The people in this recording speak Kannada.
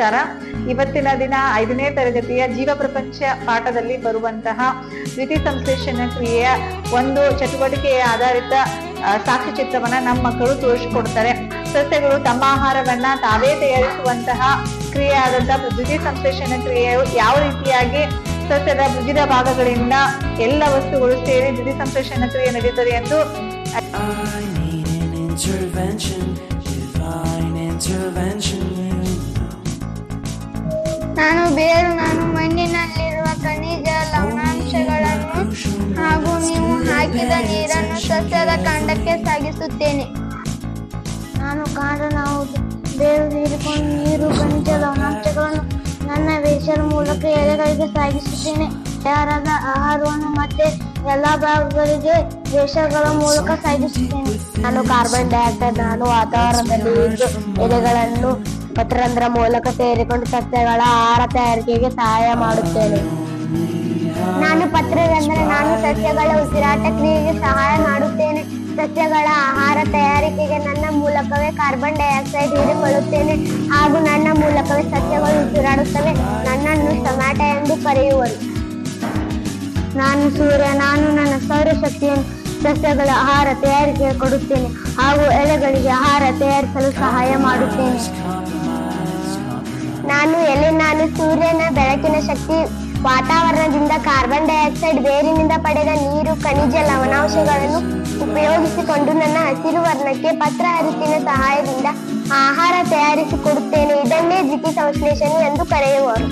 ನಮಸ್ಕಾರ. ಇವತ್ತಿನ ದಿನ 5ನೇ ತರಗತಿಯ ಜೀವ ಪ್ರಪಂಚ ಪಾಠದಲ್ಲಿ ಬರುವಂತಹ ದ್ಯುತಿ ಸಂಶ್ಲೇಷಣ ಕ್ರಿಯೆಯ ಒಂದು ಚಟುವಟಿಕೆಯ ಆಧಾರಿತ ಸಾಕ್ಷ್ಯ ಚಿತ್ರವನ್ನ ನಮ್ಮ ಮಕ್ಕಳು ತೋರಿಸಿಕೊಡ್ತಾರೆ. ಸಸ್ಯಗಳು ತಮ್ಮ ಆಹಾರವನ್ನ ತಾವೇ ತಯಾರಿಸುವಂತಹ ಕ್ರಿಯೆ ಆದಂತಹ ದ್ಯುತಿ ಸಂಶ್ಲೇಷಣ ಕ್ರಿಯೆಯು ಯಾವ ರೀತಿಯಾಗಿ ಸಸ್ಯದ ವಿವಿಧ ಭಾಗಗಳಿಂದ ಎಲ್ಲ ವಸ್ತುಗಳು ಸೇರಿ ದ್ಯುತಿ ಸಂಶ್ಲೇಷಣ ಕ್ರಿಯೆ ನಡೆಯುತ್ತದೆ ಎಂದು ನಾನು ಮಣ್ಣಿನಲ್ಲಿರುವ ಖನಿಜ ಲವಣಾಂಶಗಳನ್ನು ಹಾಗೂ ನೀವು ಹಾಕಿದ ನೀರನ್ನು ಸಸ್ಯದ ಕಾಂಡಕ್ಕೆ ಸಾಗಿಸುತ್ತೇನೆ. ನಾನು ಕಾಂಡನಾವುದು ಬೇರು ಹೀರಿಕೊಂಡು ನೀರು ಖನಿಜ ಲವಣಾಂಶಗಳನ್ನು ನನ್ನ ವೇಷದ ಮೂಲಕ ಎಲೆಗಳಿಗೆ ಸಾಗಿಸುತ್ತೇನೆ. ತಯಾರಾದ ಆಹಾರವನ್ನು ಮತ್ತೆ ಎಲ್ಲಾ ಭಾಗಗಳಿಗೆ ವೇಷಗಳ ಮೂಲಕ ಸಾಗಿಸುತ್ತೇನೆ. ನಾನು ಕಾರ್ಬನ್ ಡೈಆಕ್ಸೈಡ್ ವಾತಾವರಣದಲ್ಲಿ ಇದ್ದು ಎಲೆಗಳನ್ನು ಪತ್ರರಂಧ್ರ ಮೂಲಕ ಸೇರಿಕೊಂಡು ಸಸ್ಯಗಳ ಆಹಾರ ತಯಾರಿಕೆಗೆ ಸಹಾಯ ಮಾಡುತ್ತೇನೆ. ನಾನು ಸಸ್ಯಗಳ ಉಸಿರಾಟ ಕ್ರಿಯೆಗೆ ಸಹಾಯ ಮಾಡುತ್ತೇನೆ. ಸಸ್ಯಗಳ ಆಹಾರ ತಯಾರಿಕೆಗೆ ನನ್ನ ಮೂಲಕವೇ ಕಾರ್ಬನ್ ಡೈಆಕ್ಸೈಡ್ ಹೀರಿಕೊಳ್ಳುತ್ತೇನೆ ಹಾಗೂ ನನ್ನ ಮೂಲಕವೇ ಸಸ್ಯಗಳು ಉಸಿರಾಡುತ್ತವೆ. ನನ್ನನ್ನು ಟೊಮ್ಯಾಟೊ ಎಂದು ಕರೆಯುವರು. ನಾನು ಸೂರ್ಯ. ನಾನು ನನ್ನ ಸೌರಶಕ್ತಿಯನ್ನು ಸಸ್ಯಗಳ ಆಹಾರ ತಯಾರಿಕೆಗೆ ಕೊಡುತ್ತೇನೆ ಹಾಗೂ ಎಲೆಗಳಿಗೆ ಆಹಾರ ತಯಾರಿಸಲು ಸಹಾಯ ಮಾಡುತ್ತೇನೆ. ನಾನು ಸೂರ್ಯನ ಬೆಳಕಿನ ಶಕ್ತಿ, ವಾತಾವರಣದಿಂದ ಕಾರ್ಬನ್ ಡೈಆಕ್ಸೈಡ್, ಬೇರಿನಿಂದ ಪಡೆದ ನೀರು, ಖನಿಜ ಲವಣಾಂಶಗಳನ್ನು ಉಪಯೋಗಿಸಿಕೊಂಡು ನನ್ನ ಹಸಿರು ವರ್ಣಕ್ಕೆ ಪತ್ರ ಹರಿತಿನ ಸಹಾಯದಿಂದ ಆಹಾರ ತಯಾರಿಸಿಕೊಡುತ್ತೇನೆ. ಇದನ್ನೇ ದ್ಯುತಿ ಸಂಶ್ಲೇಷಣೆ ಎಂದು ಕರೆಯುವರು.